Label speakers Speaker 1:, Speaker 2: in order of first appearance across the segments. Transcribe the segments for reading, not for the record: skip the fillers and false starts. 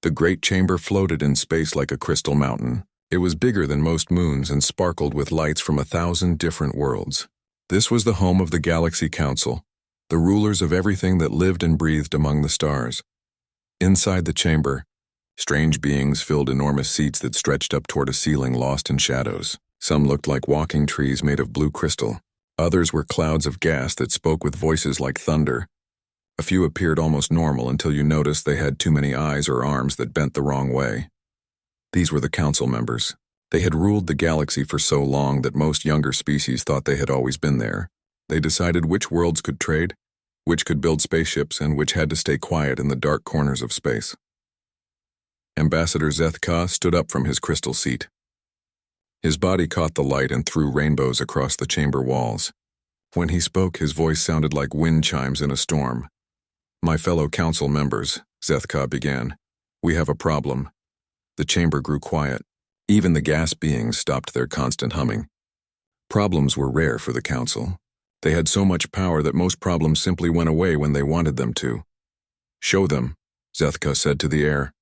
Speaker 1: The great chamber floated in space like a crystal mountain. It was bigger than most moons and sparkled with lights from 1,000 different worlds. This was the home of the Galaxy Council, the rulers of everything that lived and breathed among the stars. Inside the chamber, strange beings filled enormous seats that stretched up toward a ceiling lost in shadows. Some looked like walking trees made of blue crystal. Others were clouds of gas that spoke with voices like thunder. A few appeared almost normal until you noticed they had too many eyes or arms that bent the wrong way. These were the council members. They had ruled the galaxy for so long that most younger species thought they had always been there. They decided which worlds could trade, which could build spaceships, and which had to stay quiet in the dark corners of space. Ambassador Zethka stood up from his crystal seat. His body caught the light and threw rainbows across the chamber walls. When he spoke, his voice sounded like wind chimes in a storm. "My fellow council members," Zethka began, "we have a problem." The chamber grew quiet. Even the gas beings stopped their constant humming. Problems were rare for the council. They had so much power that most problems simply went away when they wanted them to. "Show them," Zethka said to the air.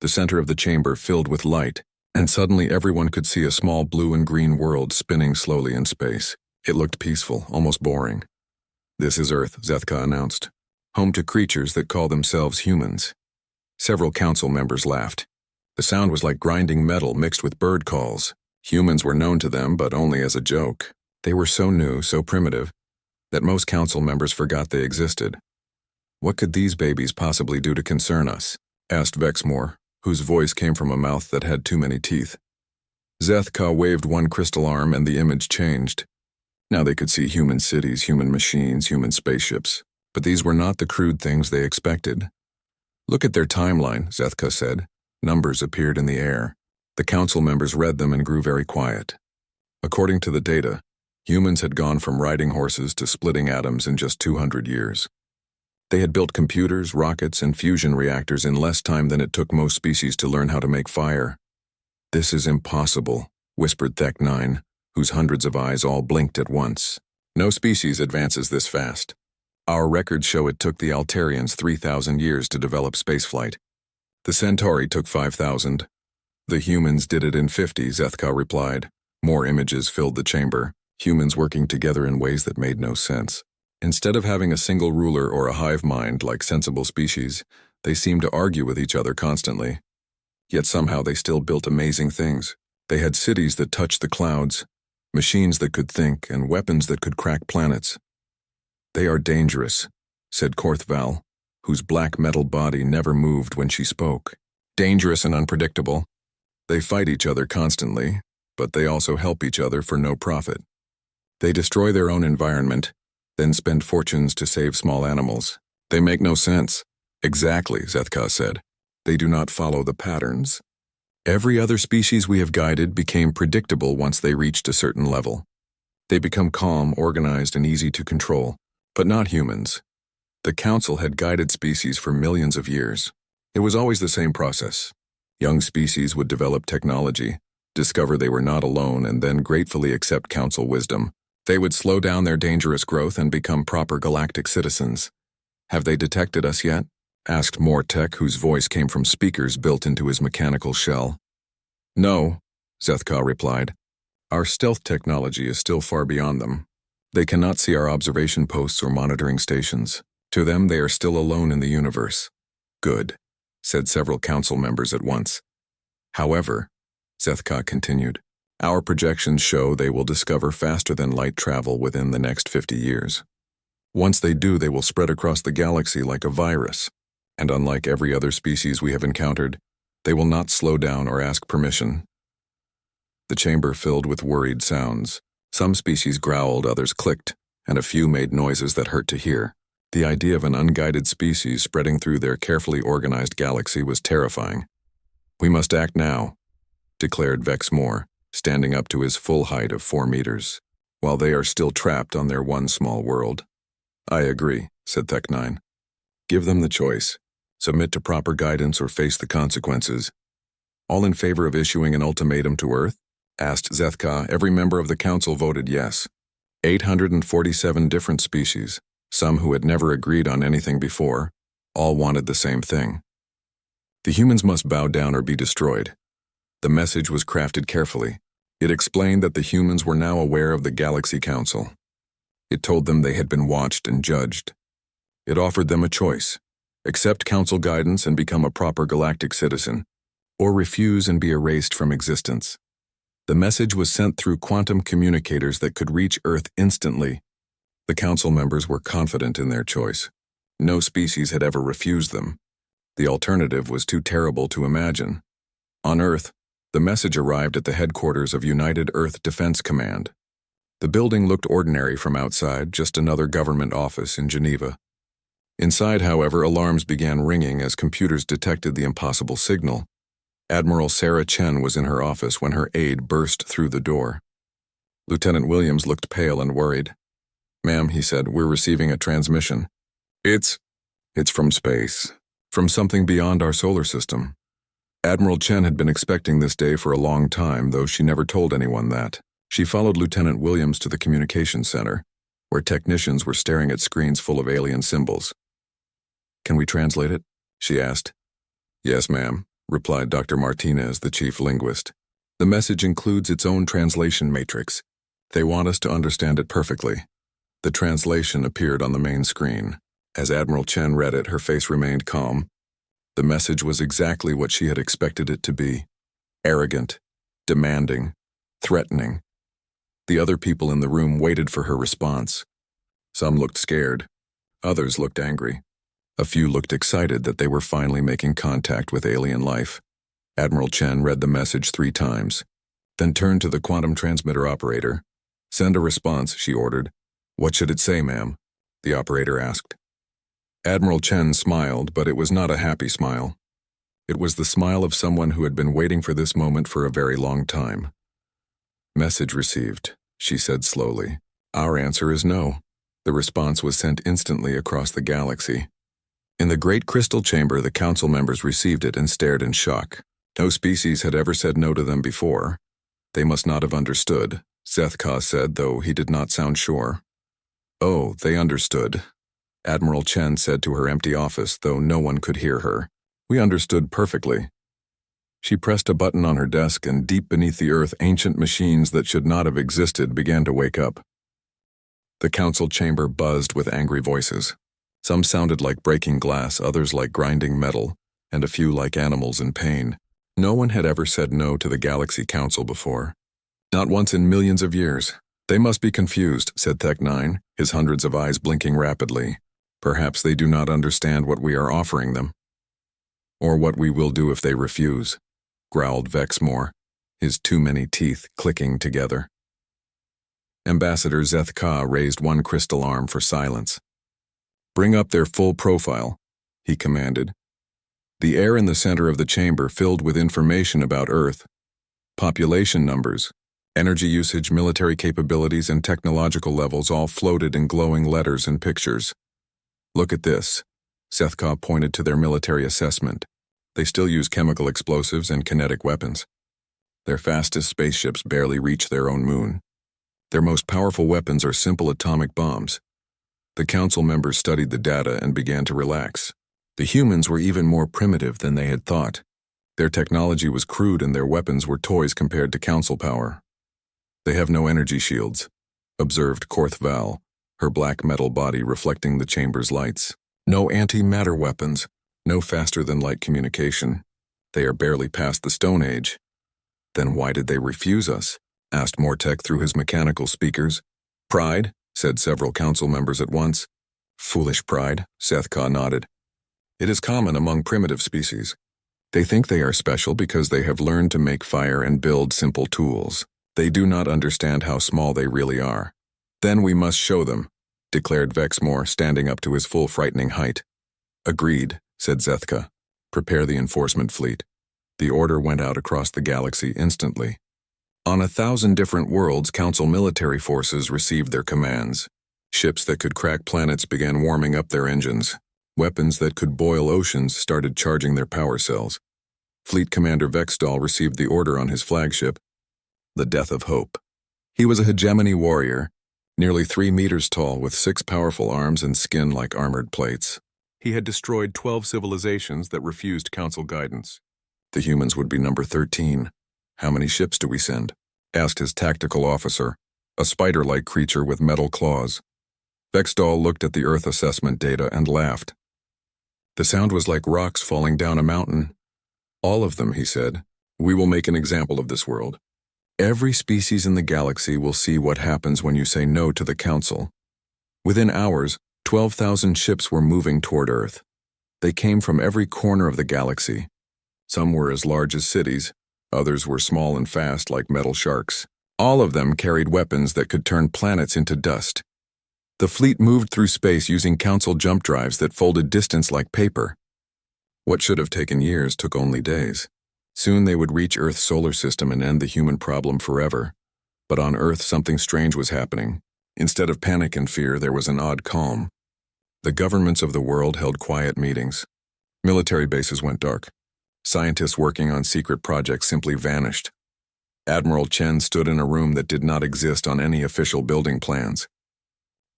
Speaker 1: The center of the chamber filled with light, and suddenly everyone could see a small blue and green world spinning slowly in space. It looked peaceful, almost boring. "This is Earth," Zethka announced, "home to creatures that call themselves humans." Several council members laughed. The sound was like grinding metal mixed with bird calls. Humans were known to them, but only as a joke. They were so new, so primitive, that most council members forgot they existed. "What could these babies possibly do to concern us?" asked Vexmore, whose voice came from a mouth that had too many teeth. Zethka waved one crystal arm and the image changed. Now they could see human cities, human machines, human spaceships, but these were not the crude things they expected. "Look at their timeline," Zethka said. Numbers appeared in the air. The council members read them and grew very quiet. According to the data, humans had gone from riding horses to splitting atoms in just 200 years. They had built computers, rockets, and fusion reactors in less time than it took most species to learn how to make fire. "This is impossible," whispered Thek-9, whose hundreds of eyes all blinked at once. "No species advances this fast. Our records show it took the Altarians 3,000 years to develop spaceflight. The Centauri took 5,000. The humans did it in 50, Zethka replied. More images filled the chamber, humans working together in ways that made no sense. Instead of having a single ruler or a hive mind like sensible species, they seemed to argue with each other constantly. Yet somehow they still built amazing things. They had cities that touched the clouds, machines that could think, and weapons that could crack planets. "They are dangerous," said Korthval, whose black metal body never moved when she spoke. "Dangerous and unpredictable. They fight each other constantly, but they also help each other for no profit. They destroy their own environment, then spend fortunes to save small animals. They make no sense." "Exactly," Zethka said. "They do not follow the patterns. Every other species we have guided became predictable once they reached a certain level. They become calm, organized, and easy to control, but not humans. The Council had guided species for millions of years. It was always the same process. Young species would develop technology, discover they were not alone, and then gratefully accept Council wisdom. They would slow down their dangerous growth and become proper galactic citizens. Have they detected us yet?" asked Mortek, whose voice came from speakers built into his mechanical shell. "No," Zethka replied. "Our stealth technology is still far beyond them. They cannot see our observation posts or monitoring stations. To them, they are still alone in the universe." "Good," said several council members at once. "However," Zethka continued, "our projections show they will discover faster than light travel within the next 50 years. Once they do, they will spread across the galaxy like a virus, and unlike every other species we have encountered, they will not slow down or ask permission." The chamber filled with worried sounds. Some species growled, others clicked, and a few made noises that hurt to hear. The idea of an unguided species spreading through their carefully organized galaxy was terrifying. "We must act now," declared Vexmore, standing up to his full height of 4 meters, "while they are still trapped on their one small world." "I agree," said Thek-9. "Give them the choice. Submit to proper guidance or face the consequences." "All in favor of issuing an ultimatum to Earth?" asked Zethka. Every member of the council voted yes. 847 different species, some who had never agreed on anything before, all wanted the same thing. The humans must bow down or be destroyed. The message was crafted carefully. It explained that the humans were now aware of the Galaxy Council. It told them they had been watched and judged. It offered them a choice: accept Council guidance and become a proper galactic citizen, or refuse and be erased from existence. The message was sent through quantum communicators that could reach Earth instantly. The Council members were confident in their choice. No species had ever refused them. The alternative was too terrible to imagine. On Earth, the message arrived at the headquarters of United Earth Defense Command. The building looked ordinary from outside, just another government office in Geneva. Inside, however, alarms began ringing as computers detected the impossible signal. Admiral Sarah Chen was in her office when her aide burst through the door. Lieutenant Williams looked pale and worried. "Ma'am," he said, "we're receiving a transmission. It's from space, from something beyond our solar system." Admiral Chen had been expecting this day for a long time, though she never told anyone that. She followed Lieutenant Williams to the communications center, where technicians were staring at screens full of alien symbols. "Can we translate it?" she asked. "Yes, ma'am," replied Dr. Martinez, the chief linguist. "The message includes its own translation matrix. They want us to understand it perfectly." The translation appeared on the main screen. As Admiral Chen read it, her face remained calm. The message was exactly what she had expected it to be: arrogant, demanding, threatening. The other people in the room waited for her response. Some looked scared. Others looked angry. A few looked excited that they were finally making contact with alien life. Admiral Chen read the message 3 times, then turned to the quantum transmitter operator. "Send a response," she ordered. "What should it say, ma'am?" the operator asked. Admiral Chen smiled, but it was not a happy smile. It was the smile of someone who had been waiting for this moment for a very long time. "Message received," she said slowly. "Our answer is no." The response was sent instantly across the galaxy. In the Great Crystal Chamber, the council members received it and stared in shock. No species had ever said no to them before. They must not have understood, Zethka said, though he did not sound sure. "Oh, they understood," Admiral Chen said to her empty office, though no one could hear her. "We understood perfectly." She pressed a button on her desk, and deep beneath the earth, ancient machines that should not have existed began to wake up. The council chamber buzzed with angry voices. Some sounded like breaking glass, others like grinding metal, and a few like animals in pain. No one had ever said no to the Galaxy Council before. Not once in millions of years. "They must be confused," said Tech 9, his hundreds of eyes blinking rapidly. "Perhaps they do not understand what we are offering them. Or what we will do if they refuse," growled Vexmore, his too many teeth clicking together. Ambassador Zethka raised one crystal arm for silence. "Bring up their full profile," he commanded. The air in the center of the chamber filled with information about Earth. Population numbers, energy usage, military capabilities, and technological levels all floated in glowing letters and pictures. "Look at this." Zethka pointed to their military assessment. "They still use chemical explosives and kinetic weapons. Their fastest spaceships barely reach their own moon. Their most powerful weapons are simple atomic bombs." The council members studied the data and began to relax. The humans were even more primitive than they had thought. Their technology was crude and their weapons were toys compared to council power. "They have no energy shields," observed Korthval, her black metal body reflecting the chamber's lights. "No antimatter weapons, no faster-than-light communication. They are barely past the Stone Age." "Then why did they refuse us?" asked Mortek through his mechanical speakers. "Pride," said several council members at once. "Foolish pride," Zethka nodded. "It is common among primitive species. They think they are special because they have learned to make fire and build simple tools. They do not understand how small they really are." "Then we must show them," declared Vexmore, standing up to his full frightening height. "Agreed," said Zethka. "Prepare the enforcement fleet." The order went out across the galaxy instantly. On 1,000 different worlds, Council military forces received their commands. Ships that could crack planets began warming up their engines. Weapons that could boil oceans started charging their power cells. Fleet Commander Vexdal received the order on his flagship, the Death of Hope. He was a hegemony warrior, nearly 3 meters tall with 6 powerful arms and skin like armored plates. He had destroyed 12 civilizations that refused Council guidance. The humans would be number 13. How many ships do we send? Asked his tactical officer, a spider-like creature with metal claws. Vexdal looked at the Earth assessment data and laughed. The sound was like rocks falling down a mountain. All of them, he said. We will make an example of this world. Every species in the galaxy will see what happens when you say no to the Council. Within hours, 12,000 ships were moving toward Earth. They came from every corner of the galaxy. Some were as large as cities, others were small and fast like metal sharks. All of them carried weapons that could turn planets into dust. The fleet moved through space using Council jump drives that folded distance like paper. What should have taken years took only days. Soon they would reach Earth's solar system and end the human problem forever. But on Earth, something strange was happening. Instead of panic and fear, there was an odd calm. The governments of the world held quiet meetings. Military bases went dark. Scientists working on secret projects simply vanished. Admiral Chen stood in a room that did not exist on any official building plans.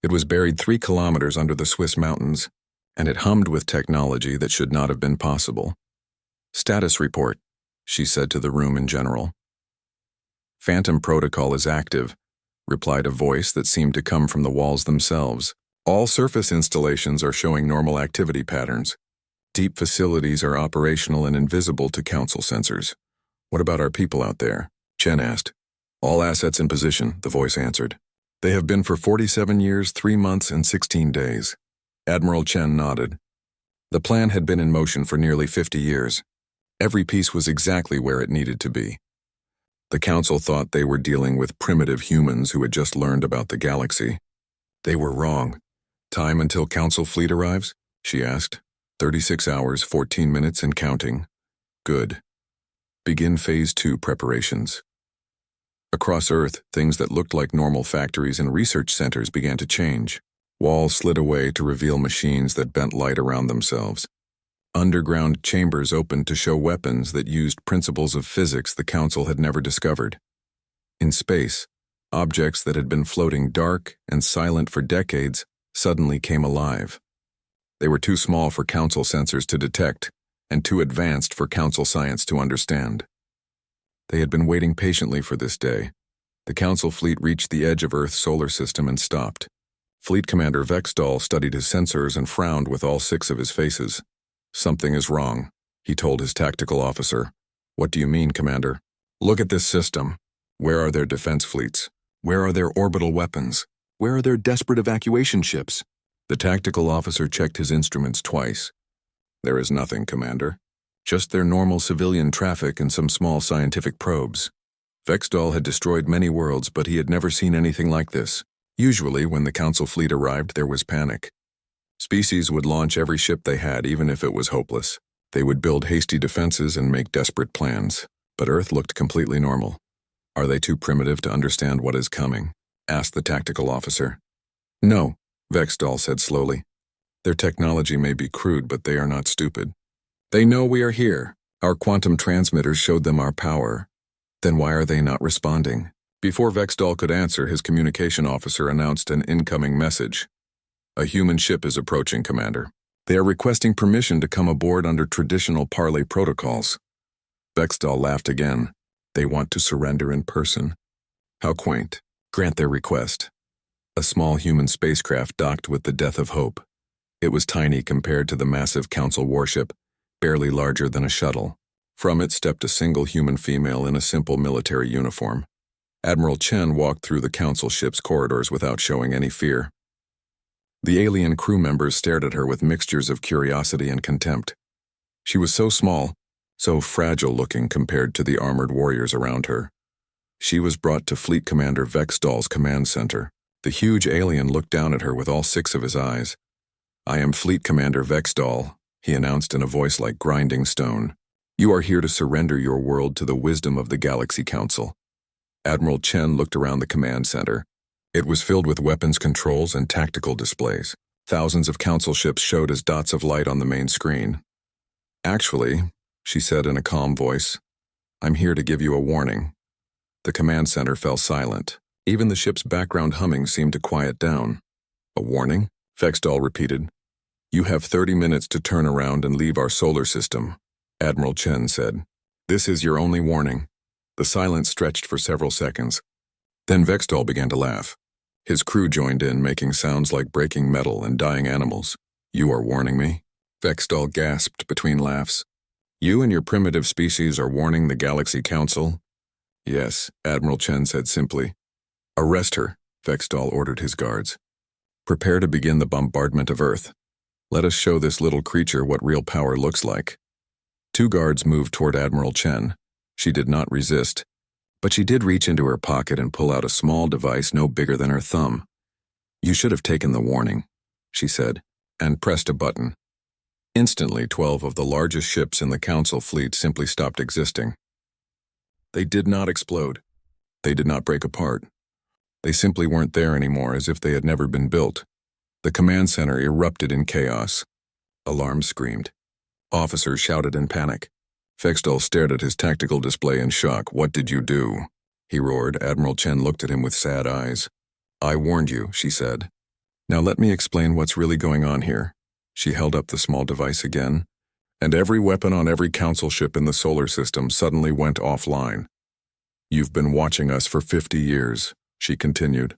Speaker 1: It was buried 3 kilometers under the Swiss mountains, and it hummed with technology that should not have been possible. Status report, she said to the room in general. Phantom protocol is active, replied a voice that seemed to come from the walls themselves. All surface installations are showing normal activity patterns. Deep facilities are operational and invisible to Council sensors. What about our people out there? Chen asked. All assets in position, the voice answered. They have been for 47 years, 3 months, and 16 days. Admiral Chen nodded. The plan had been in motion for nearly 50 years. Every piece was exactly where it needed to be. The Council thought they were dealing with primitive humans who had just learned about the galaxy. They were wrong. Time until Council fleet arrives? She asked. 36 hours, 14 minutes, and counting. Good. Begin Phase 2 preparations. Across Earth, things that looked like normal factories and research centers began to change. Walls slid away to reveal machines that bent light around themselves. Underground chambers opened to show weapons that used principles of physics the Council had never discovered. In space, objects that had been floating dark and silent for decades suddenly came alive. They were too small for Council sensors to detect, and too advanced for Council science to understand. They had been waiting patiently for this day. The Council fleet reached the edge of Earth's solar system and stopped. Fleet Commander Vexdal studied his sensors and frowned with all 6 of his faces. Something is wrong, he told his tactical officer. What do you mean, Commander? Look at this system. Where are their defense fleets? Where are their orbital weapons? Where are their desperate evacuation ships? The tactical officer checked his instruments twice. There is nothing, Commander. Just their normal civilian traffic and some small scientific probes. Vexdal had destroyed many worlds, but he had never seen anything like this. Usually, when the Council fleet arrived, there was panic. Species would launch every ship they had, even if it was hopeless. They would build hasty defenses and make desperate plans. But Earth looked completely normal. Are they too primitive to understand what is coming? Asked the tactical officer. No, Vexdal said slowly. Their technology may be crude, but they are not stupid. They know we are here. Our quantum transmitters showed them our power. Then why are they not responding? Before Vexdal could answer, his communication officer announced an incoming message. A human ship is approaching, Commander. They are requesting permission to come aboard under traditional parley protocols. Vexdal laughed again. They want to surrender in person. How quaint. Grant their request. A small human spacecraft docked with the Death of Hope. It was tiny compared to the massive Council warship, barely larger than a shuttle. From it stepped a single human female in a simple military uniform. Admiral Chen walked through the Council ship's corridors without showing any fear. The alien crew members stared at her with mixtures of curiosity and contempt. She was so small, so fragile-looking compared to the armored warriors around her. She was brought to Fleet Commander Vexdal's command center. The huge alien looked down at her with all 6 of his eyes. I am Fleet Commander Vexdal, he announced in a voice like grinding stone. You are here to surrender your world to the wisdom of the Galaxy Council. Admiral Chen looked around the command center. It was filled with weapons controls and tactical displays. Thousands of Council ships showed as dots of light on the main screen. Actually, she said in a calm voice, I'm here to give you a warning. The command center fell silent. Even the ship's background humming seemed to quiet down. A warning? Vexdal repeated. You have 30 minutes to turn around and leave our solar system, Admiral Chen said. This is your only warning. The silence stretched for several seconds. Then Vextol began to laugh. His crew joined in, making sounds like breaking metal and dying animals. You are warning me? Vextol gasped between laughs. You and your primitive species are warning the Galaxy Council? Yes, Admiral Chen said simply. Arrest her, Vextol ordered his guards. Prepare to begin the bombardment of Earth. Let us show this little creature what real power looks like. 2 guards moved toward Admiral Chen. She did not resist, but she did reach into her pocket and pull out a small device no bigger than her thumb. You should have taken the warning, she said, and pressed a button. Instantly, 12 of the largest ships in the Council fleet simply stopped existing. They did not explode. They did not break apart. They simply weren't there anymore, as if they had never been built. The command center erupted in chaos. Alarms screamed. Officers shouted in panic. Vextol stared at his tactical display in shock. What did you do? He roared. Admiral Chen looked at him with sad eyes. I warned you, she said. Now let me explain what's really going on here. She held up the small device again, and every weapon on every Council ship in the solar system suddenly went offline. You've been watching us for 50 years, she continued.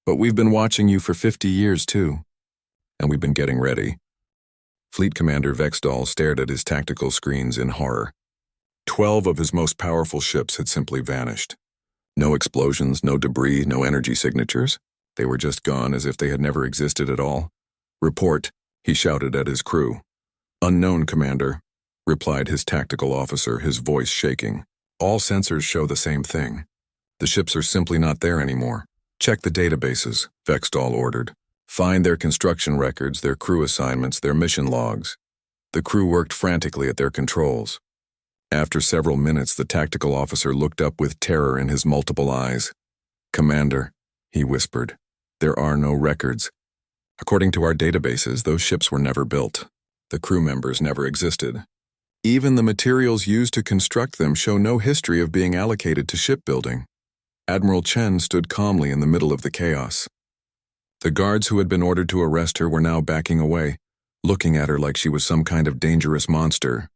Speaker 1: But we've been watching you for 50 years too. And we've been getting ready. Fleet Commander Vextol stared at his tactical screens in horror. 12 of his most powerful ships had simply vanished. No explosions, no debris, no energy signatures. They were just gone as if they had never existed at all. Report, he shouted at his crew. Unknown, Commander, replied his tactical officer, his voice shaking. All sensors show the same thing. The ships are simply not there anymore. Check the databases, Vextol ordered. Find their construction records, their crew assignments, their mission logs. The crew worked frantically at their controls. After several minutes, the tactical officer looked up with terror in his multiple eyes. Commander, he whispered, there are no records. According to our databases, those ships were never built. The crew members never existed. Even the materials used to construct them show no history of being allocated to shipbuilding. Admiral Chen stood calmly in the middle of the chaos. The guards who had been ordered to arrest her were now backing away, looking at her like she was some kind of dangerous monster.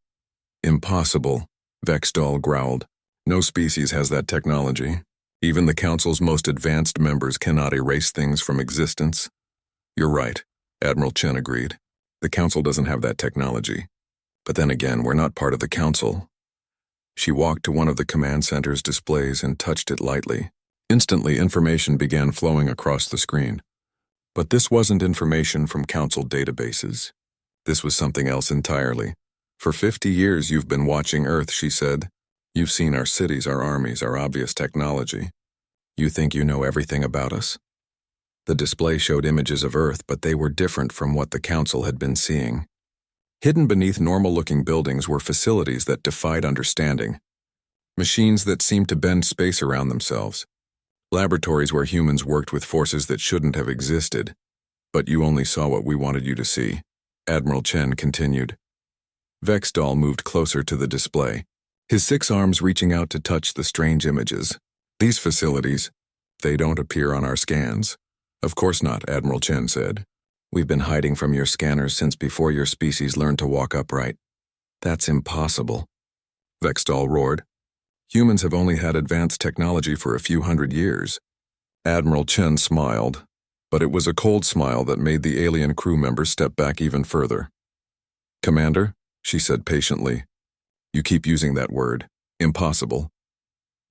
Speaker 1: Impossible, Vextol growled. No species has that technology. Even the Council's most advanced members cannot erase things from existence. You're right, Admiral Chen agreed. The Council doesn't have that technology. But then again, we're not part of the Council. She walked to one of the command center's displays and touched it lightly. Instantly, information began flowing across the screen. But this wasn't information from Council databases. This was something else entirely. For 50 years you've been watching Earth, she said. You've seen our cities, our armies, our obvious technology. You think you know everything about us? The display showed images of Earth, but they were different from what the Council had been seeing. Hidden beneath normal-looking buildings were facilities that defied understanding. Machines that seemed to bend space around themselves. Laboratories where humans worked with forces that shouldn't have existed. But you only saw what we wanted you to see, Admiral Chen continued. Vextol moved closer to the display, his 6 arms reaching out to touch the strange images. These facilities, they don't appear on our scans. Of course not, Admiral Chen said. We've been hiding from your scanners since before your species learned to walk upright. That's impossible, Vextol roared. Humans have only had advanced technology for a few hundred years. Admiral Chen smiled, but it was a cold smile that made the alien crew member step back even further. Commander, she said patiently, you keep using that word, impossible.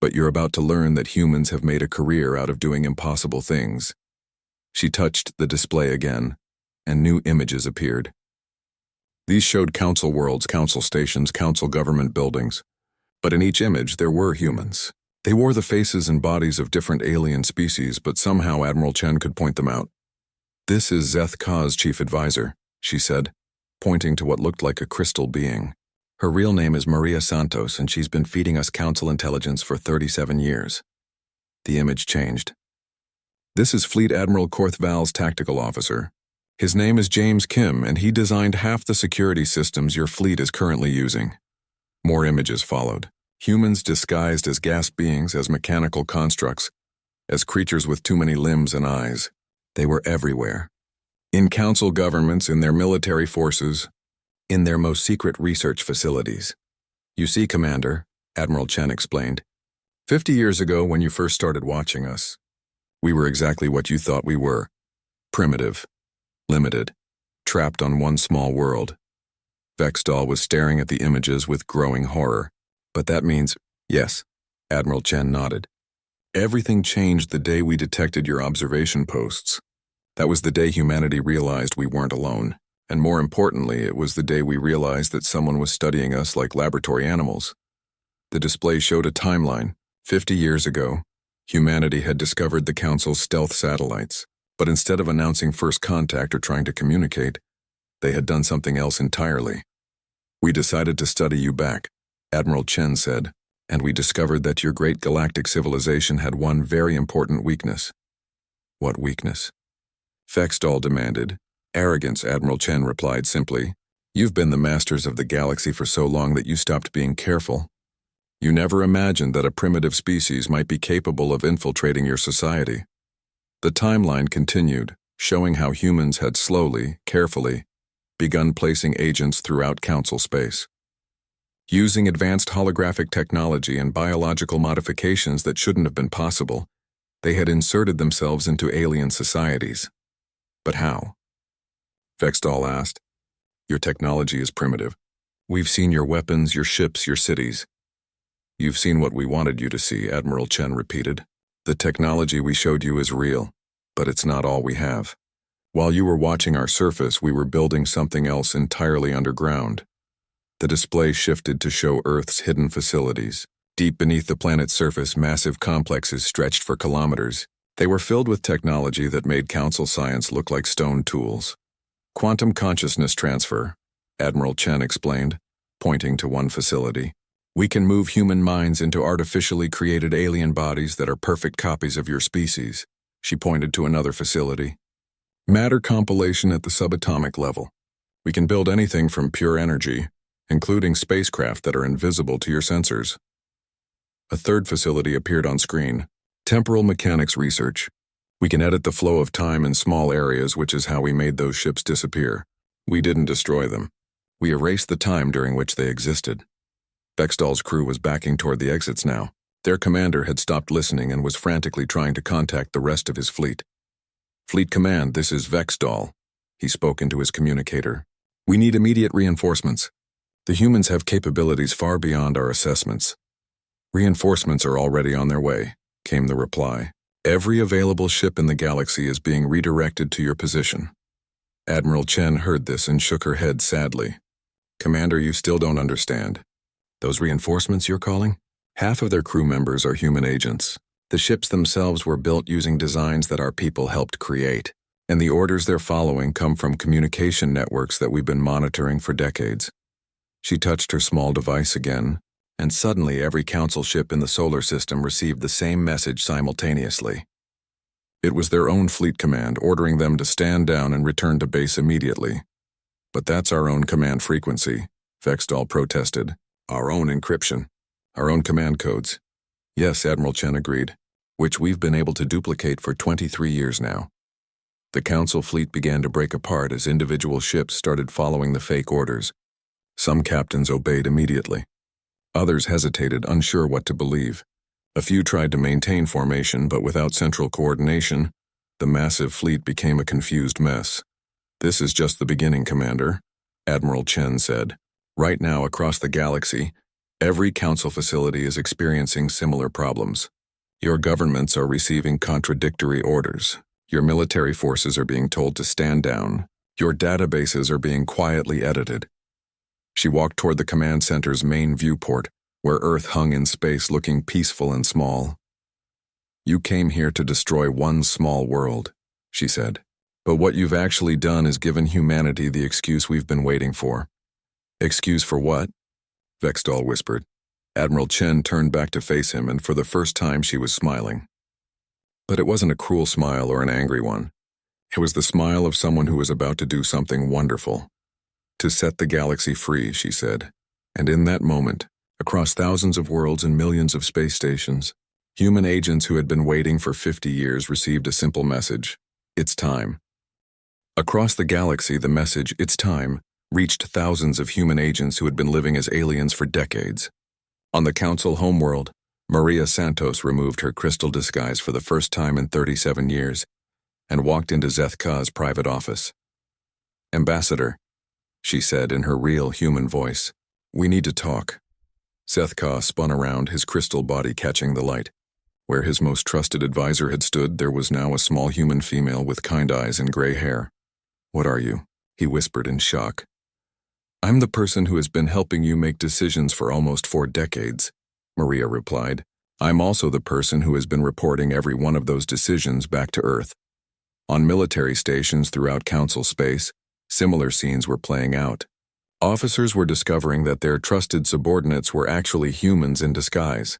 Speaker 1: But you're about to learn that humans have made a career out of doing impossible things. She touched the display again, and new images appeared. These showed Council worlds, Council stations, Council government buildings. But in each image there were humans. They wore the faces and bodies of different alien species, but somehow Admiral Chen could point them out. This is Zeth Ka's chief advisor, she said, pointing to what looked like a crystal being. Her real name is Maria Santos, and she's been feeding us Council intelligence for 37 years. The image changed. This is Fleet Admiral Korthval's tactical officer. His name is James Kim, and he designed half the security systems your fleet is currently using. More images followed. Humans disguised as gas beings, as mechanical constructs, as creatures with too many limbs and eyes. They were everywhere. In council governments, in their military forces, in their most secret research facilities. You see, Commander, Admiral Chen explained, 50 years ago when you first started watching us, we were exactly what you thought we were. Primitive, limited, trapped on one small world. Vexdal was staring at the images with growing horror. But that means, yes, Admiral Chen nodded. Everything changed the day we detected your observation posts. That was the day humanity realized we weren't alone. And more importantly, it was the day we realized that someone was studying us like laboratory animals. The display showed a timeline. 50 years ago, humanity had discovered the Council's stealth satellites, but instead of announcing first contact or trying to communicate, they had done something else entirely. We decided to study you back, Admiral Chen said, and we discovered that your great galactic civilization had one very important weakness. What weakness? Vexdal demanded. Arrogance, Admiral Chen replied simply. You've been the masters of the galaxy for so long that you stopped being careful. You never imagined that a primitive species might be capable of infiltrating your society. The timeline continued, showing how humans had slowly, carefully, begun placing agents throughout Council space. Using advanced holographic technology and biological modifications that shouldn't have been possible, they had inserted themselves into alien societies. But how? Vexdal asked. Your technology is primitive. We've seen your weapons, your ships, your cities. You've seen what we wanted you to see, Admiral Chen repeated. The technology we showed you is real, but it's not all we have. While you were watching our surface, we were building something else entirely underground. The display shifted to show Earth's hidden facilities. Deep beneath the planet's surface, massive complexes stretched for kilometers. They were filled with technology that made Council science look like stone tools. Quantum consciousness transfer, Admiral Chen explained, pointing to one facility. We can move human minds into artificially created alien bodies that are perfect copies of your species. She pointed to another facility. Matter compilation at the subatomic level. We can build anything from pure energy, including spacecraft that are invisible to your sensors. A third facility appeared on screen. Temporal mechanics research. We can edit the flow of time in small areas, which is how we made those ships disappear. We didn't destroy them. We erased the time during which they existed. Vexdal's crew was backing toward the exits now. Their commander had stopped listening and was frantically trying to contact the rest of his fleet. Fleet Command, this is Vexdal. He spoke into his communicator. We need immediate reinforcements. The humans have capabilities far beyond our assessments. Reinforcements are already on their way, came the reply. Every available ship in the galaxy is being redirected to your position. Admiral Chen heard this and shook her head sadly. Commander, you still don't understand. Those reinforcements you're calling? Half of their crew members are human agents. The ships themselves were built using designs that our people helped create, and the orders they're following come from communication networks that we've been monitoring for decades. She touched her small device again, and suddenly every council ship in the solar system received the same message simultaneously. It was their own fleet command ordering them to stand down and return to base immediately. But that's our own command frequency, Vexdal protested. Our own encryption. Our own command codes. Yes, Admiral Chen agreed, which we've been able to duplicate for 23 years now. The council fleet began to break apart as individual ships started following the fake orders. Some captains obeyed immediately. Others hesitated, unsure what to believe. A few tried to maintain formation, but without central coordination, the massive fleet became a confused mess. This is just the beginning, Commander, Admiral Chen said. Right now, across the galaxy, every council facility is experiencing similar problems. Your governments are receiving contradictory orders. Your military forces are being told to stand down. Your databases are being quietly edited. She walked toward the command center's main viewport, where Earth hung in space looking peaceful and small. You came here to destroy one small world, she said. But what you've actually done is given humanity the excuse we've been waiting for. Excuse for what? Vexdal whispered. Admiral Chen turned back to face him, and for the first time she was smiling. But it wasn't a cruel smile or an angry one. It was the smile of someone who was about to do something wonderful. To set the galaxy free, she said. And in that moment, across thousands of worlds and millions of space stations, human agents who had been waiting for 50 years received a simple message. It's time. Across the galaxy, the message, "It's time," reached thousands of human agents who had been living as aliens for decades. On the Council homeworld, Maria Santos removed her crystal disguise for the first time in 37 years and walked into Zeth Ka's private office. "Ambassador," she said in her real human voice, "we need to talk." Zeth Ka spun around, his crystal body catching the light. Where his most trusted advisor had stood, there was now a small human female with kind eyes and gray hair. "What are you?" he whispered in shock. "I'm the person who has been helping you make decisions for almost 4 decades, Maria replied. "I'm also the person who has been reporting every one of those decisions back to Earth." On military stations throughout Council space, similar scenes were playing out. Officers were discovering that their trusted subordinates were actually humans in disguise.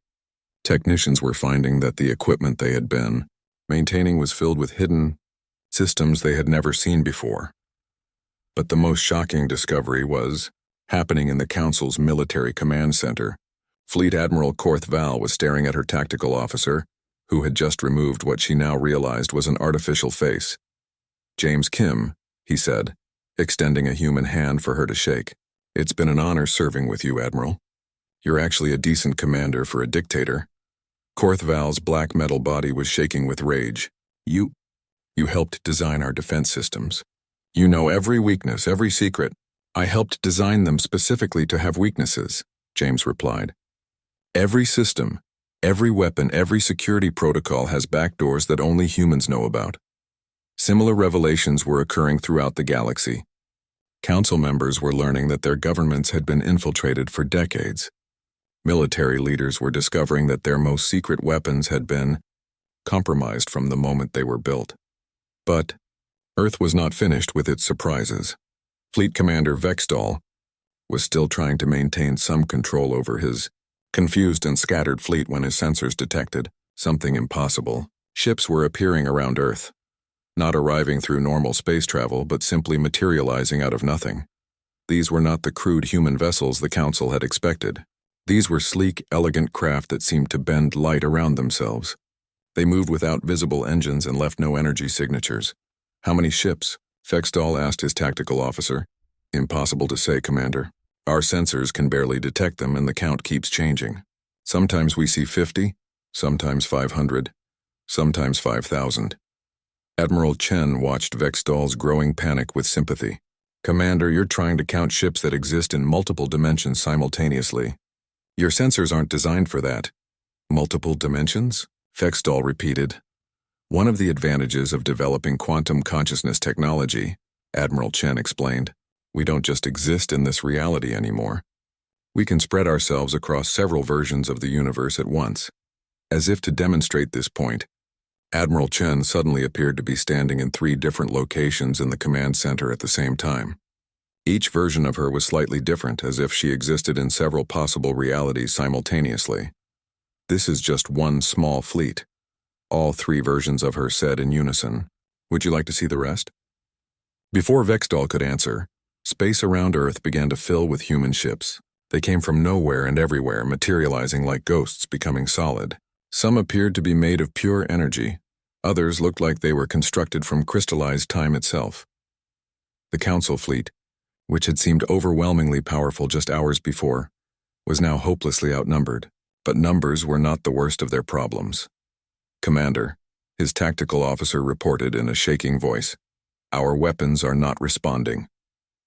Speaker 1: Technicians were finding that the equipment they had been maintaining was filled with hidden systems they had never seen before. But the most shocking discovery was happening in the Council's military command center. Fleet Admiral Korth Val was staring at her tactical officer, who had just removed what she now realized was an artificial face. "James Kim," he said, extending a human hand for her to shake. "It's been an honor serving with you, Admiral. You're actually a decent commander for a dictator." Korth Val's black metal body was shaking with rage. You helped design our defense systems. You know every weakness, every secret." "I helped design them specifically to have weaknesses," James replied. "Every system, every weapon, every security protocol has backdoors that only humans know about." Similar revelations were occurring throughout the galaxy. Council members were learning that their governments had been infiltrated for decades. Military leaders were discovering that their most secret weapons had been compromised from the moment they were built. But Earth was not finished with its surprises. Fleet Commander Vextall was still trying to maintain some control over his confused and scattered fleet when his sensors detected something impossible. Ships were appearing around Earth, not arriving through normal space travel, but simply materializing out of nothing. These were not the crude human vessels the Council had expected. These were sleek, elegant craft that seemed to bend light around themselves. They moved without visible engines and left no energy signatures. "How many ships?" Vextall asked his tactical officer. "Impossible to say, Commander. Our sensors can barely detect them and the count keeps changing. Sometimes we see 50, sometimes 500, sometimes 5,000. Admiral Chen watched Vextall's growing panic with sympathy. "Commander, you're trying to count ships that exist in multiple dimensions simultaneously. Your sensors aren't designed for that." "Multiple dimensions?" Vextall repeated. "One of the advantages of developing quantum consciousness technology," Admiral Chen explained, "we don't just exist in this reality anymore. We can spread ourselves across several versions of the universe at once." As if to demonstrate this point, Admiral Chen suddenly appeared to be standing in 3 different locations in the command center at the same time. Each version of her was slightly different, as if she existed in several possible realities simultaneously. "This is just one small fleet," all 3 versions of her said in unison. "Would you like to see the rest?" Before Vextall could answer, space around Earth began to fill with human ships. They came from nowhere and everywhere, materializing like ghosts, becoming solid. Some appeared to be made of pure energy. Others looked like they were constructed from crystallized time itself. The Council fleet, which had seemed overwhelmingly powerful just hours before, was now hopelessly outnumbered. But numbers were not the worst of their problems. "Commander," his tactical officer reported in a shaking voice, "our weapons are not responding."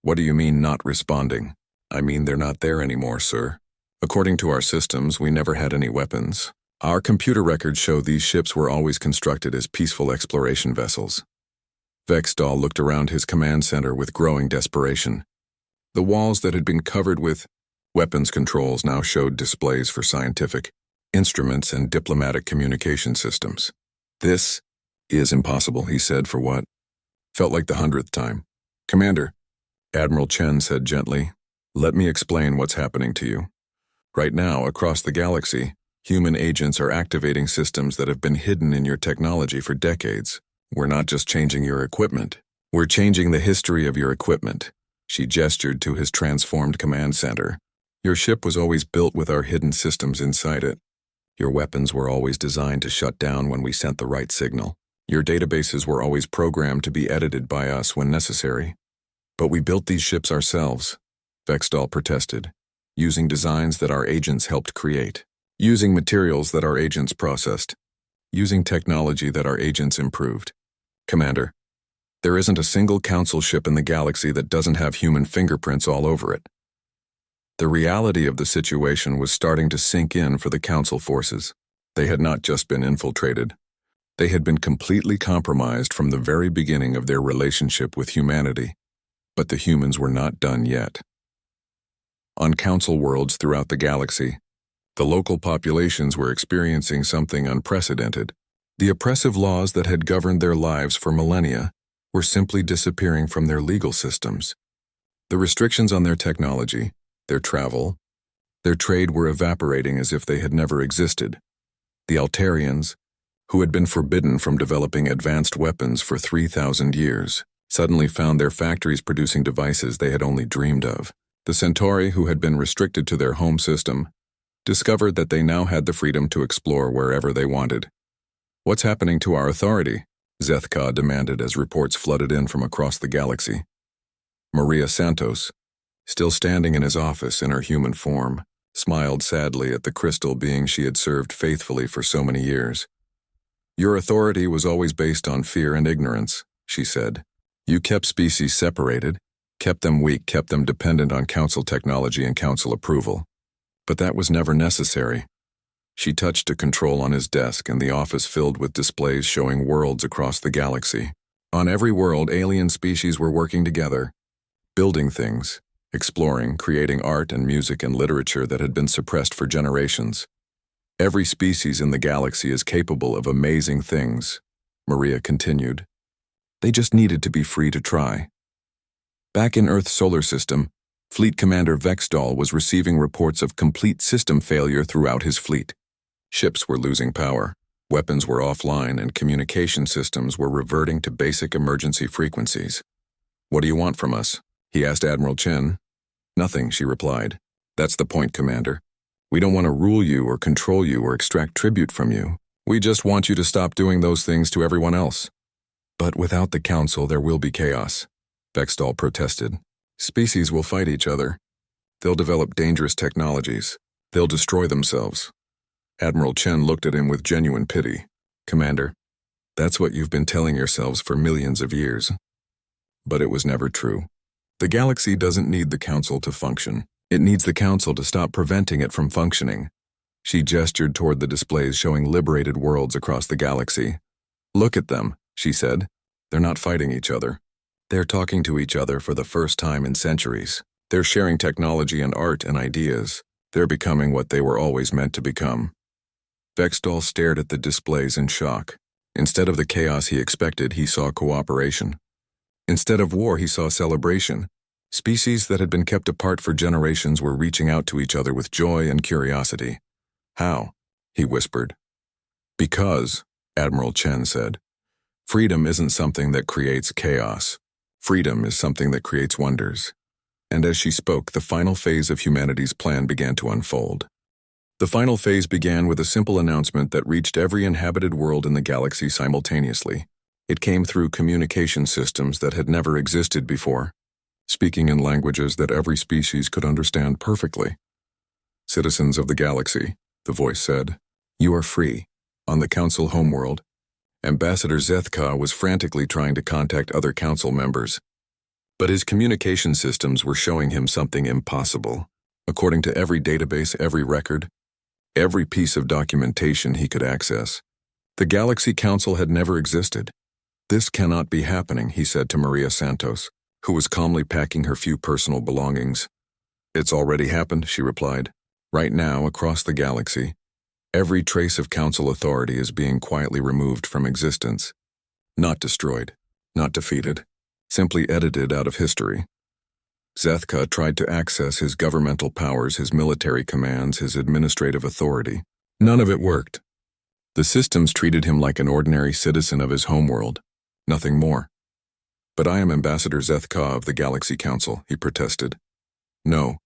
Speaker 1: "What do you mean, not responding?" "I mean they're not there anymore, sir. According to our systems, we never had any weapons. Our computer records show these ships were always constructed as peaceful exploration vessels." Vextall looked around his command center with growing desperation. The walls that had been covered with weapons controls now showed displays for scientific instruments and diplomatic communication systems. "This is impossible," he said for what felt like the 100th time. "Commander," Admiral Chen said gently, "let me explain what's happening to you. Right now, across the galaxy, human agents are activating systems that have been hidden in your technology for decades. We're not just changing your equipment. We're changing the history of your equipment." She gestured to his transformed command center. "Your ship was always built with our hidden systems inside it. Your weapons were always designed to shut down when we sent the right signal. Your databases were always programmed to be edited by us when necessary. But we built these ships ourselves, Vexdal protested, using designs that our agents helped create, using materials that our agents processed, using technology that our agents improved. Commander, there isn't a single Council ship in the galaxy that doesn't have human fingerprints all over it. The reality of the situation was starting to sink in for the Council forces. They had not just been infiltrated. They had been completely compromised from the very beginning of their relationship with humanity. But the humans were not done yet. On Council worlds throughout the galaxy, the local populations were experiencing something unprecedented. The oppressive laws that had governed their lives for millennia were simply disappearing from their legal systems. The restrictions on their technology, their travel, their trade were evaporating as if they had never existed. The Altarians, who had been forbidden from developing advanced weapons for 3,000 years, suddenly found their factories producing devices they had only dreamed of. The Centauri, who had been restricted to their home system, discovered that they now had the freedom to explore wherever they wanted. "What's happening to our authority?" Zethka demanded as reports flooded in from across the galaxy. Maria Santos, still standing in his office in her human form, smiled sadly at the crystal being she had served faithfully for so many years. "Your authority was always based on fear and ignorance," she said. "You kept species separated, kept them weak, kept them dependent on Council technology and Council approval. But that was never necessary." She touched a control on his desk, and the office filled with displays showing worlds across the galaxy. On every world, alien species were working together, building things, exploring, creating art and music and literature that had been suppressed for generations. "Every species in the galaxy is capable of amazing things," Maria continued. "They just needed to be free to try." Back in Earth's solar system, Fleet Commander Vexdal was receiving reports of complete system failure throughout his fleet. Ships were losing power, weapons were offline, and communication systems were reverting to basic emergency frequencies. "What do you want from us?" he asked Admiral Chen. "Nothing," she replied. "That's the point, Commander. We don't want to rule you or control you or extract tribute from you. We just want you to stop doing those things to everyone else." "But without the Council, there will be chaos," Vexdal protested. "Species will fight each other. They'll develop dangerous technologies. They'll destroy themselves." Admiral Chen looked at him with genuine pity. "Commander, that's what you've been telling yourselves for millions of years." But it was never true. The galaxy doesn't need the Council to function. It needs the Council to stop preventing it from functioning. She gestured toward the displays showing liberated worlds across the galaxy. "Look at them," she said. "They're not fighting each other. They're talking to each other for the first time in centuries. They're sharing technology and art and ideas. They're becoming what they were always meant to become." Vexdal stared at the displays in shock. Instead of the chaos he expected, he saw cooperation. Instead of war, he saw celebration. Species that had been kept apart for generations were reaching out to each other with joy and curiosity. "How?" he whispered. "Because," Admiral Chen said, "freedom isn't something that creates chaos. Freedom is something that creates wonders." And as she spoke, the final phase of humanity's plan began to unfold. The final phase began with a simple announcement that reached every inhabited world in the galaxy simultaneously. It came through communication systems that had never existed before, speaking in languages that every species could understand perfectly. "Citizens of the galaxy," the voice said, "you are free." On the Council homeworld, Ambassador Zethka was frantically trying to contact other Council members. But his communication systems were showing him something impossible. According to every database, every record, every piece of documentation he could access, the Galaxy Council had never existed. "This cannot be happening," he said to Maria Santos, who was calmly packing her few personal belongings. "It's already happened," she replied. "Right now, across the galaxy, every trace of Council authority is being quietly removed from existence. Not destroyed, not defeated, simply edited out of history." Zethka tried to access his governmental powers, his military commands, his administrative authority. None of it worked. The systems treated him like an ordinary citizen of his homeworld, nothing more. "But I am Ambassador Zethka of the Galaxy Council," he protested. "No,"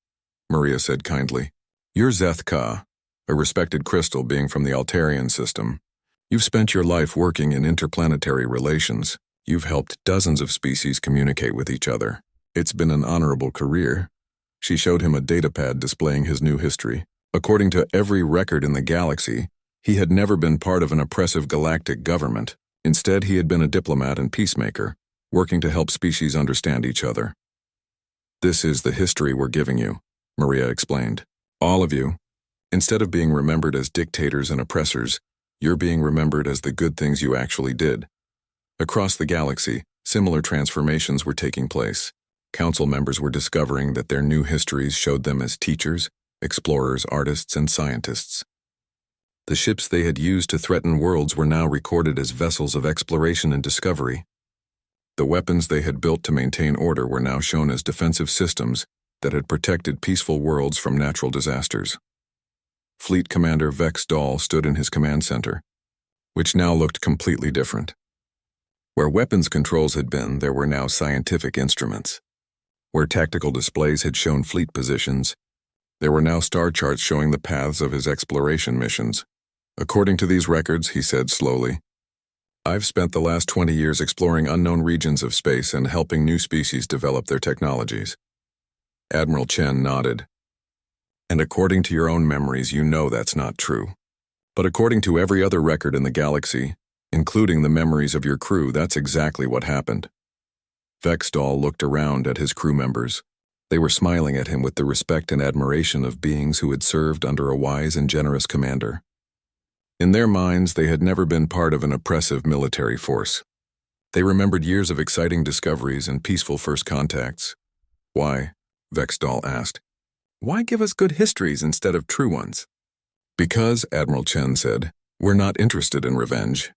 Speaker 1: Maria said kindly. "You're Zethka, a respected crystal being from the Altarian system. You've spent your life working in interplanetary relations. You've helped dozens of species communicate with each other. It's been an honorable career. She showed him a datapad displaying his new history. According to every record in the galaxy, he had never been part of an oppressive galactic government. Instead, he had been a diplomat and peacemaker, working to help species understand each other. This is the history we're giving you, Maria explained. All of you. Instead of being remembered as dictators and oppressors, you're being remembered as the good things you actually did. Across the galaxy, similar transformations were taking place. Council members were discovering that their new histories showed them as teachers, explorers, artists, and scientists. The ships they had used to threaten worlds were now recorded as vessels of exploration and discovery. The weapons they had built to maintain order were now shown as defensive systems that had protected peaceful worlds from natural disasters. Fleet Commander Vex Dahl stood in his command center, which now looked completely different. Where weapons controls had been, there were now scientific instruments. Where tactical displays had shown fleet positions, there were now star charts showing the paths of his exploration missions. According to these records, he said slowly, I've spent the last 20 years exploring unknown regions of space and helping new species develop their technologies. Admiral Chen nodded. And according to your own memories, you know that's not true. But according to every other record in the galaxy, including the memories of your crew, that's exactly what happened. Vexdal looked around at his crew members. They were smiling at him with the respect and admiration of beings who had served under a wise and generous commander. In their minds, they had never been part of an oppressive military force. They remembered years of exciting discoveries and peaceful first contacts. Why? Vexdal asked. Why give us good histories instead of true ones? Because, Admiral Chen said, we're not interested in revenge.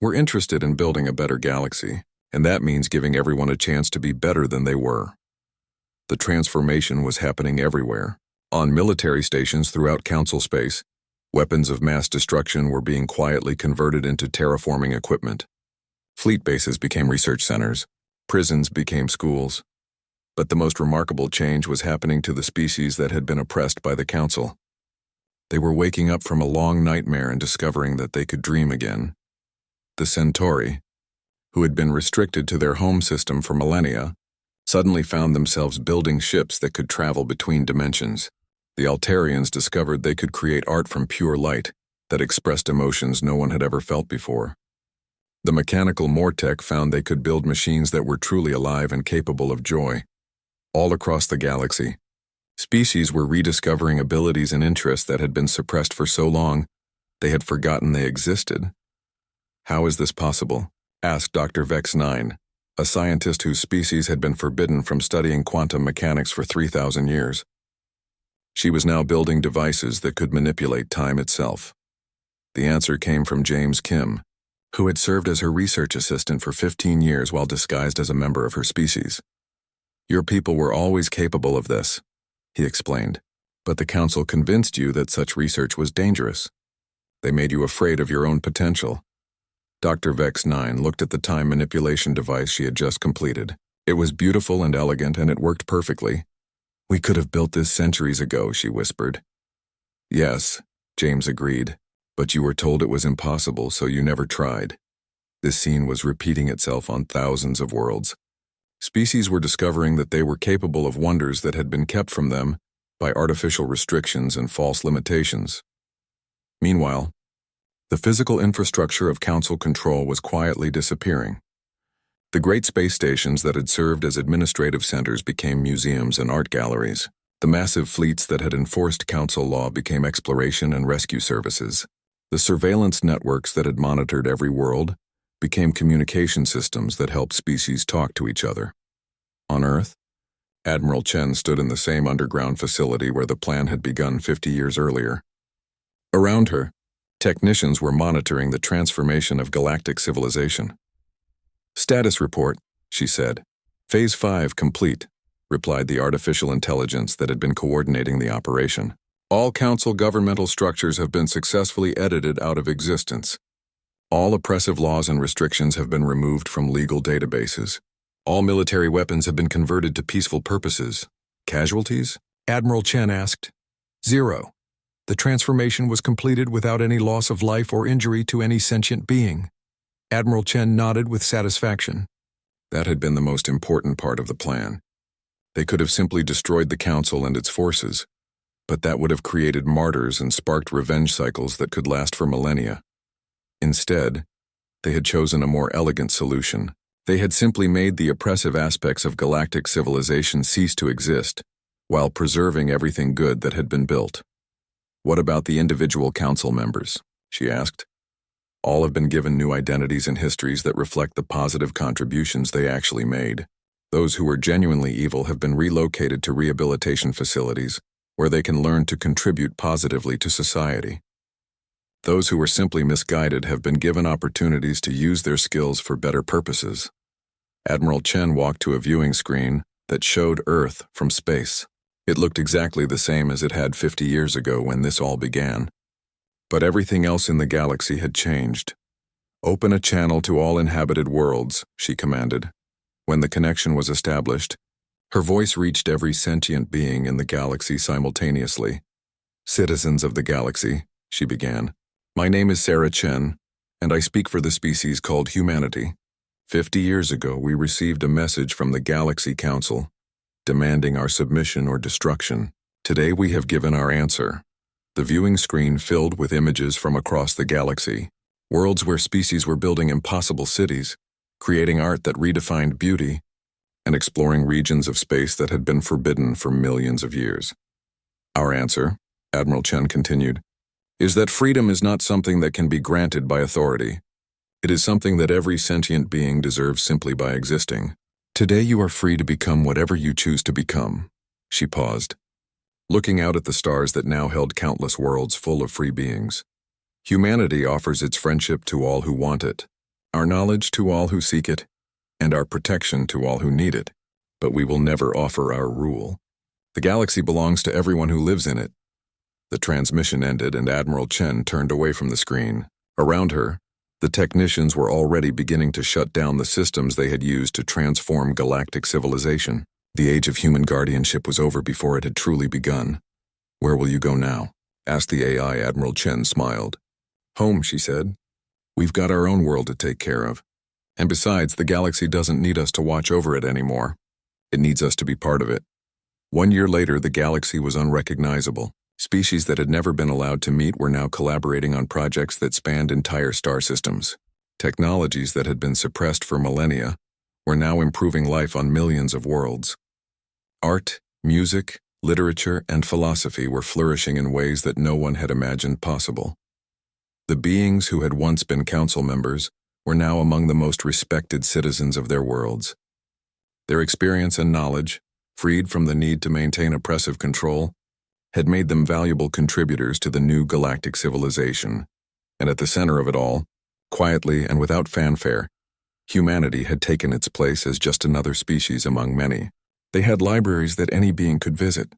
Speaker 1: We're interested in building a better galaxy, and that means giving everyone a chance to be better than they were. The transformation was happening everywhere. On military stations throughout Council space, weapons of mass destruction were being quietly converted into terraforming equipment. Fleet bases became research centers. Prisons became schools. But the most remarkable change was happening to the species that had been oppressed by the Council. They were waking up from a long nightmare and discovering that they could dream again. The Centauri, who had been restricted to their home system for millennia, suddenly found themselves building ships that could travel between dimensions. The Altarians discovered they could create art from pure light that expressed emotions no one had ever felt before. The mechanical Mortec found they could build machines that were truly alive and capable of joy. All across the galaxy, species were rediscovering abilities and interests that had been suppressed for so long they had forgotten they existed. How is this possible? Asked Dr. Vex-9, a scientist whose species had been forbidden from studying quantum mechanics for 3,000 years. She was now building devices that could manipulate time itself. The answer came from James Kim, who had served as her research assistant for 15 years while disguised as a member of her species. Your people were always capable of this, he explained, but the Council convinced you that such research was dangerous. They made you afraid of your own potential. Dr. Vex-9 looked at the time manipulation device she had just completed. It was beautiful and elegant, and it worked perfectly. We could have built this centuries ago, she whispered. Yes, James agreed, but you were told it was impossible, so you never tried. This scene was repeating itself on thousands of worlds. Species were discovering that they were capable of wonders that had been kept from them by artificial restrictions and false limitations. Meanwhile, the physical infrastructure of Council control was quietly disappearing. The great space stations that had served as administrative centers became museums and art galleries. The massive fleets that had enforced Council law became exploration and rescue services. The surveillance networks that had monitored every world became communication systems that helped species talk to each other. On Earth, Admiral Chen stood in the same underground facility where the plan had begun 50 years earlier. Around her, technicians were monitoring the transformation of galactic civilization. Status report, she said. Phase 5 complete, replied the artificial intelligence that had been coordinating the operation. All Council governmental structures have been successfully edited out of existence. All oppressive laws and restrictions have been removed from legal databases. All military weapons have been converted to peaceful purposes. Casualties? Admiral Chen asked. 0. The transformation was completed without any loss of life or injury to any sentient being. Admiral Chen nodded with satisfaction. That had been the most important part of the plan. They could have simply destroyed the Council and its forces, but that would have created martyrs and sparked revenge cycles that could last for millennia. Instead, they had chosen a more elegant solution. They had simply made the oppressive aspects of galactic civilization cease to exist, while preserving everything good that had been built. "What about the individual council members?" she asked. "All have been given new identities and histories that reflect the positive contributions they actually made. Those who were genuinely evil have been relocated to rehabilitation facilities, where they can learn to contribute positively to society. Those who were simply misguided have been given opportunities to use their skills for better purposes." Admiral Chen walked to a viewing screen that showed Earth from space. It looked exactly the same as it had 50 years ago when this all began. But everything else in the galaxy had changed. "Open a channel to all inhabited worlds," she commanded. When the connection was established, her voice reached every sentient being in the galaxy simultaneously. "Citizens of the galaxy," she began. "My name is Sarah Chen, and I speak for the species called humanity. 50 years ago, we received a message from the Galaxy Council, demanding our submission or destruction. Today we have given our answer." The viewing screen filled with images from across the galaxy, worlds where species were building impossible cities, creating art that redefined beauty, and exploring regions of space that had been forbidden for millions of years. "Our answer," Admiral Chen continued, "is that freedom is not something that can be granted by authority. It is something that every sentient being deserves simply by existing. Today you are free to become whatever you choose to become." She paused, looking out at the stars that now held countless worlds full of free beings. "Humanity offers its friendship to all who want it, our knowledge to all who seek it, and our protection to all who need it. But we will never offer our rule. The galaxy belongs to everyone who lives in it." The transmission ended and Admiral Chen turned away from the screen. Around her, the technicians were already beginning to shut down the systems they had used to transform galactic civilization. The age of human guardianship was over before it had truly begun. "Where will you go now?" asked the AI. Admiral Chen smiled. "Home," she said. "We've got our own world to take care of. And besides, the galaxy doesn't need us to watch over it anymore. It needs us to be part of it." 1 year later, the galaxy was unrecognizable. Species that had never been allowed to meet were now collaborating on projects that spanned entire star systems. Technologies that had been suppressed for millennia were now improving life on millions of worlds. Art, music, literature, and philosophy were flourishing in ways that no one had imagined possible. The beings who had once been council members were now among the most respected citizens of their worlds. Their experience and knowledge, freed from the need to maintain oppressive control, had made them valuable contributors to the new galactic civilization. And at the center of it all, quietly and without fanfare, humanity had taken its place as just another species among many. They had libraries that any being could visit,